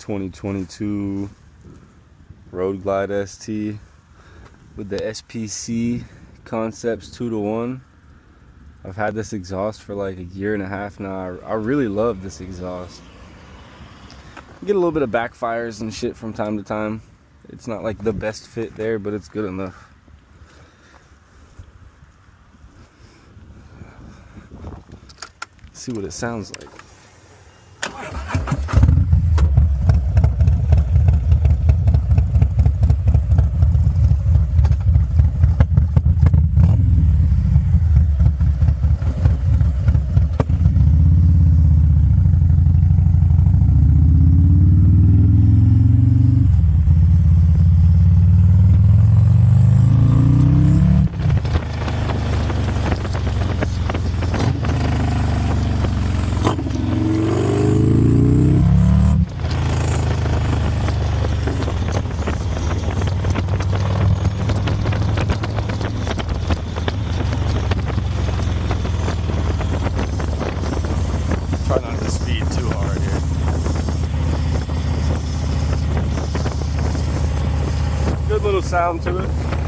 2022 Road Glide ST with the SPC Concepts 2-to-1. I've had this exhaust for like a year and a half now. I really love this exhaust. You get a little bit of backfires and shit from time to time. It's not like the best fit there, but it's good enough. Let's see what it sounds like. Try not to speed too hard here. Good little sound to it.